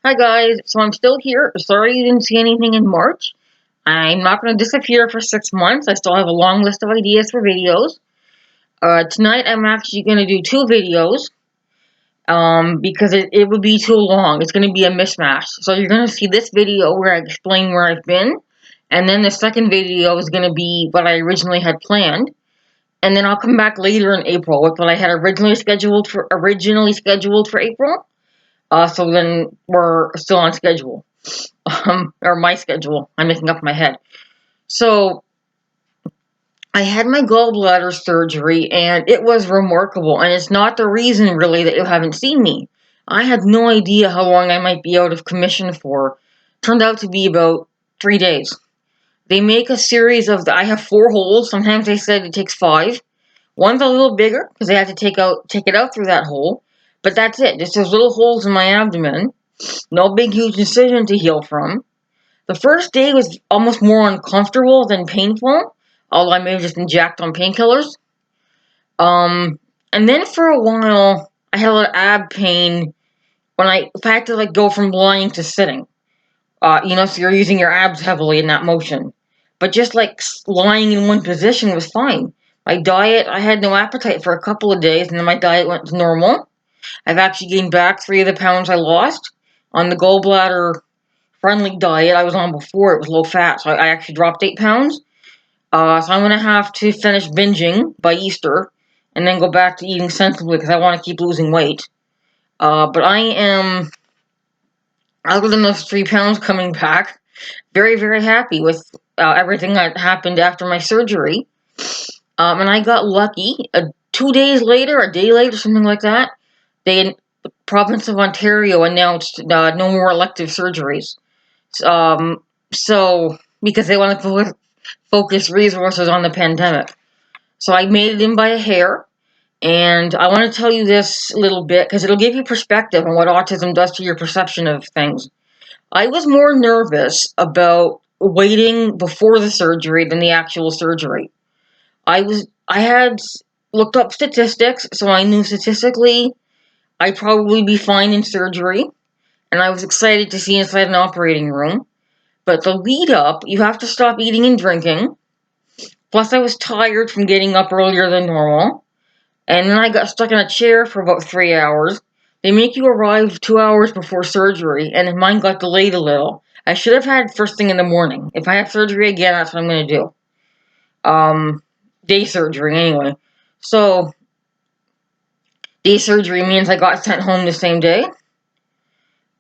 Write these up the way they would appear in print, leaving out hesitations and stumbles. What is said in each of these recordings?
Hi guys, so I'm still here. Sorry you didn't see anything in March. I'm not going to disappear for 6 months. I still have a long list of ideas for videos. Tonight I'm actually going to do two videos because it would be too long. It's going to be a mismatch. So you're going to see this video where I explain where I've been, and then the second video is going to be what I originally had planned. And then I'll come back later in April with what I had originally scheduled for April. So then we're still on schedule. Or my schedule. I'm making up my head. So I had my gallbladder surgery, and it was remarkable. And it's not the reason really that you haven't seen me. I had no idea how long I might be out of commission for. Turned out to be about 3 days. They make a series of. I have 4 holes. Sometimes they said it takes 5. One's a little bigger because they had to take it out through that hole. But that's it. Just those little holes in my abdomen. No big huge incision to heal from. The first day was almost more uncomfortable than painful, although I may have just been jacked on painkillers. And then for a while, I had a lot of ab pain if I had to go from lying to sitting. So you're using your abs heavily in that motion. But just lying in one position was fine. My diet, I had no appetite for a couple of days, and then my diet went to normal. I've actually gained back 3 of the pounds I lost on the gallbladder friendly diet I was on before. It was low fat, so I actually dropped 8 pounds. So I'm gonna have to finish binging by Easter, and then go back to eating sensibly because I want to keep losing weight. But I am, other than those 3 pounds coming back, very very happy with everything that happened after my surgery. And I got lucky. 2 days later, a day later, something like that, the province of Ontario announced no more elective surgeries. Um, so because they want to focus resources on the pandemic. So I made it in by a hair, and I want to tell you this little bit because it'll give you perspective on what autism does to your perception of things. I was more nervous about waiting before the surgery than the actual surgery. I had looked up statistics, so I knew statistically I'd probably be fine in surgery, and I was excited to see inside an operating room. But the lead up, you have to stop eating and drinking. Plus, I was tired from getting up earlier than normal. And then I got stuck in a chair for about 3 hours. They make you arrive 2 hours before surgery, and mine got delayed a little. I should have had first thing in the morning. If I have surgery again, that's what I'm going to do. Day surgery, anyway. So, day surgery means I got sent home the same day.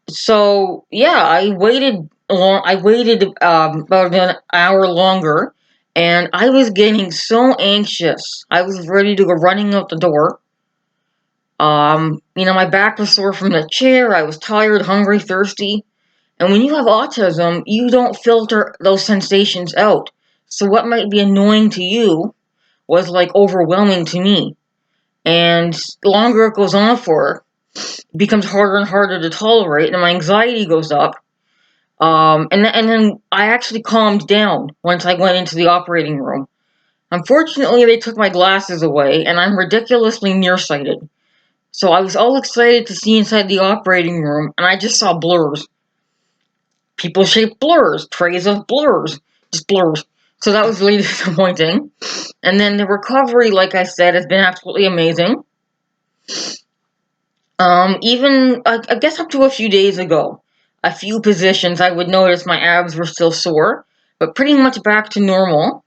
So, yeah, I waited long. I waited about an hour longer, and I was getting so anxious. I was ready to go running out the door. My back was sore from the chair. I was tired, hungry, thirsty. And when you have autism, you don't filter those sensations out. So what might be annoying to you was overwhelming to me. And the longer it goes on for, it becomes harder and harder to tolerate, and my anxiety goes up. And then I actually calmed down once I went into the operating room. Unfortunately, they took my glasses away, and I'm ridiculously nearsighted. So I was all excited to see inside the operating room, and I just saw blurs. People-shaped blurs, trays of blurs, just blurs. So that was really disappointing. And then the recovery, like I said, has been absolutely amazing. Even, I guess up to a few days ago, a few positions I would notice my abs were still sore, but pretty much back to normal.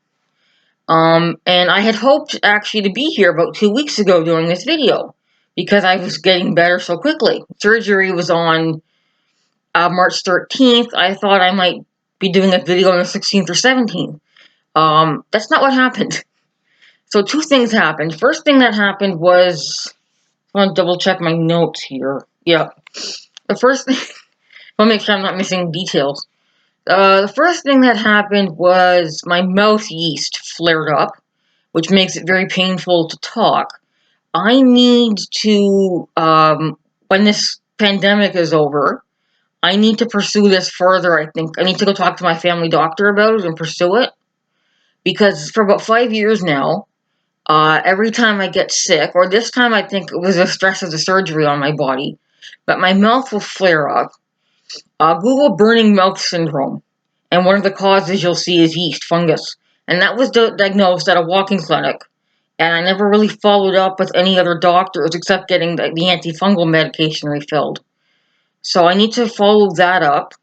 And I had hoped actually to be here about 2 weeks ago doing this video, because I was getting better so quickly. Surgery was on March 13th. I thought I might be doing a video on the 16th or 17th. That's not what happened. So 2 things happened. First thing that happened was, I want to double check my notes here. Yeah. The first thing, I'll make sure I'm not missing details. The first thing that happened was my mouth yeast flared up, which makes it very painful to talk. I need to, when this pandemic is over, I need to pursue this further. I think I need to go talk to my family doctor about it and pursue it. Because for about 5 years now, every time I get sick, or this time I think it was the stress of the surgery on my body, but my mouth will flare up. Google burning mouth syndrome, and one of the causes you'll see is yeast fungus. And that was diagnosed at a walking clinic. And I never really followed up with any other doctors except getting the antifungal medication refilled. So I need to follow that up.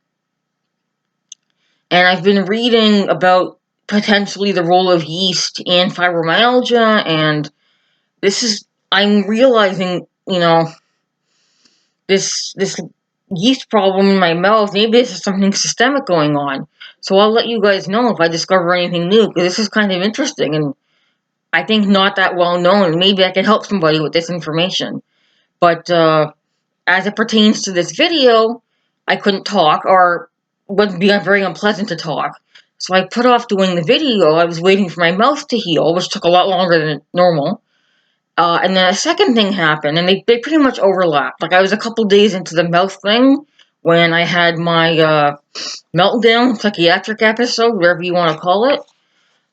And I've been reading about potentially the role of yeast in fibromyalgia, and this is I'm realizing, this yeast problem in my mouth. Maybe this is something systemic going on. So I'll let you guys know if I discover anything new, because this is kind of interesting and I think not that well known. Maybe I can help somebody with this information. But as it pertains to this video, I couldn't talk, or would be very unpleasant to talk. So I put off doing the video. I was waiting for my mouth to heal, which took a lot longer than normal. And then a second thing happened, and they pretty much overlapped. Like, I was a couple days into the mouth thing when I had my meltdown, psychiatric episode, whatever you want to call it.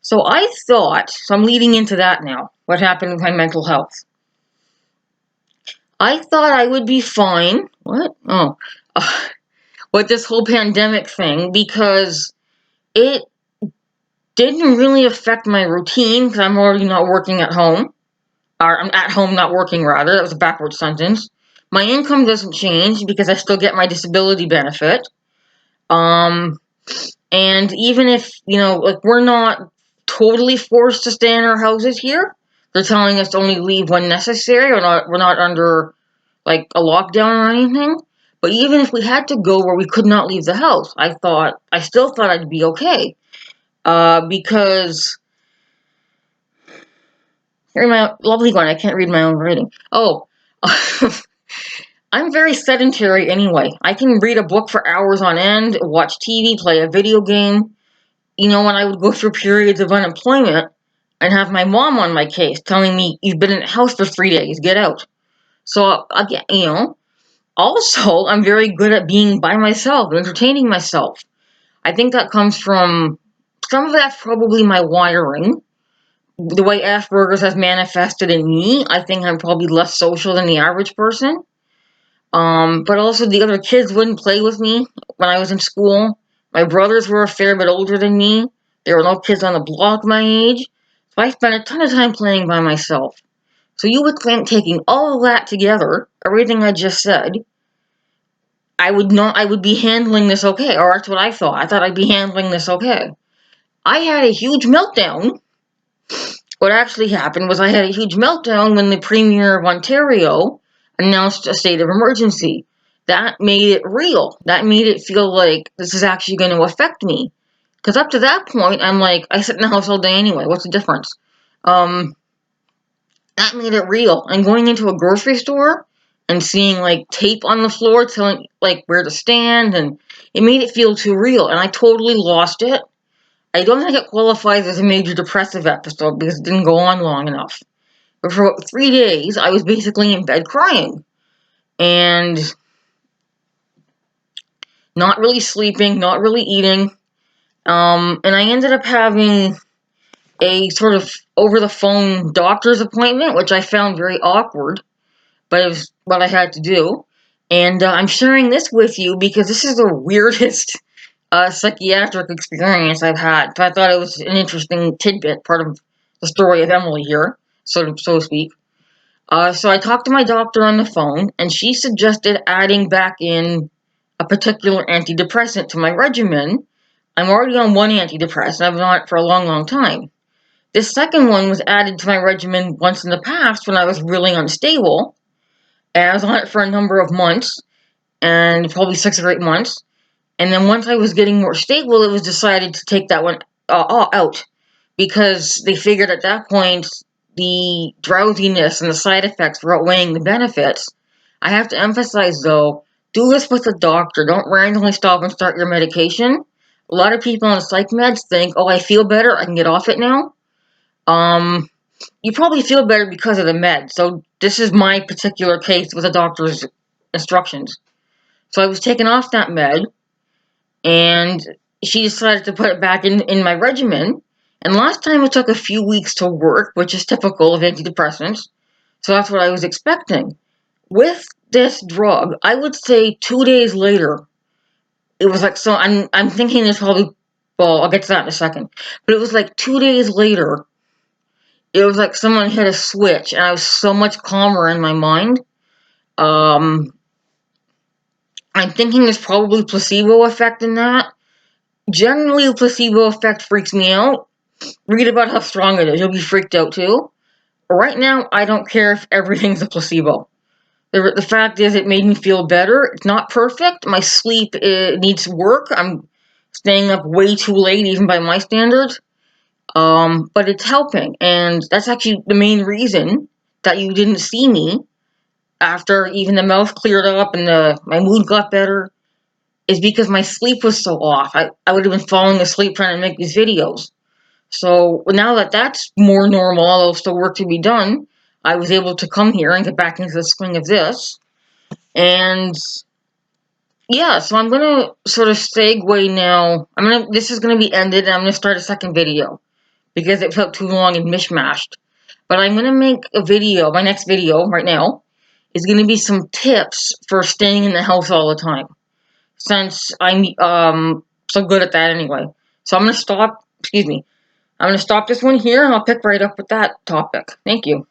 So I'm leading into that now, what happened with my mental health. I thought I would be fine. What? Oh. With this whole pandemic thing, because it didn't really affect my routine, because I'm already not working at home. Or I'm at home not working, rather. That was a backwards sentence. My income doesn't change because I still get my disability benefit. And even if, like, we're not totally forced to stay in our houses here, they're telling us to only leave when necessary. We're not under, like, a lockdown or anything. But even if we had to go where we could not leave the house, I still thought I'd be okay. Because here's my lovely one. I can't read my own writing. Oh, I'm very sedentary anyway. I can read a book for hours on end, watch TV, play a video game. When I would go through periods of unemployment and have my mom on my case telling me, "You've been in the house for 3 days, get out." So, again, also, I'm very good at being by myself, entertaining myself. I think that comes from, some of that's probably my wiring. The way Asperger's has manifested in me, I think I'm probably less social than the average person. But also the other kids wouldn't play with me when I was in school. My brothers were a fair bit older than me. There were no kids on the block my age. So I spent a ton of time playing by myself. So you would think, taking all of that together, everything I just said, I would be handling this okay, or that's what I thought. I thought I'd be handling this okay. I had a huge meltdown. What actually happened was I had a huge meltdown when the Premier of Ontario announced a state of emergency. That made it real. That made it feel like this is actually going to affect me. Because up to that point, I'm like, I sit in the house all day anyway. What's the difference? That made it real. And going into a grocery store and seeing, like, tape on the floor telling, like, where to stand, and it made it feel too real. And I totally lost it. I don't think it qualifies as a major depressive episode because it didn't go on long enough. But for about 3 days, I was basically in bed crying. And not really sleeping, not really eating. And I ended up having a sort of over-the-phone doctor's appointment, which I found very awkward, but it was what I had to do. And I'm sharing this with you because this is the weirdest psychiatric experience I've had. So I thought it was an interesting tidbit, part of the story of Emily here, so to speak. So I talked to my doctor on the phone, and she suggested adding back in a particular antidepressant to my regimen. I'm already on one antidepressant. I've been on it for a long, long time. This second one was added to my regimen once in the past when I was really unstable, and I was on it for a number of months, and probably 6 or 8 months. And then once I was getting more stable, it was decided to take that one out, because they figured at that point the drowsiness and the side effects were outweighing the benefits. I have to emphasize, though, do this with a doctor. Don't randomly stop and start your medication. A lot of people on psych meds think, "Oh, I feel better, I can get off it now." You probably feel better because of the med. So this is my particular case with a doctor's instructions. So I was taken off that med, and she decided to put it back in my regimen. And last time it took a few weeks to work, which is typical of antidepressants. So that's what I was expecting. With this drug, I would say 2 days later, it was like, so I'm thinking there's probably, well, I'll get to that in a second. But it was like 2 days later, it was like someone hit a switch, and I was so much calmer in my mind. Um, I'm thinking there's probably placebo effect in that. Generally, the placebo effect freaks me out. Read about how strong it is. You'll be freaked out too. Right now, I don't care if everything's a placebo. The fact is, it made me feel better. It's not perfect. My sleep needs work. I'm staying up way too late, even by my standards. But it's helping, and that's actually the main reason that you didn't see me after even the mouth cleared up and my mood got better. Is because my sleep was so off. I would have been falling asleep trying to make these videos. So now that that's more normal, although still work to be done, I was able to come here and get back into the swing of this. And yeah, so I'm gonna sort of segue now. This is gonna be ended, and I'm gonna start a second video because it felt too long and mishmashed. But I'm gonna make a video. My next video right now is gonna be some tips for staying in the house all the time, since I'm so good at that anyway. So I'm gonna stop. Excuse me. I'm gonna stop this one here, and I'll pick right up with that topic. Thank you.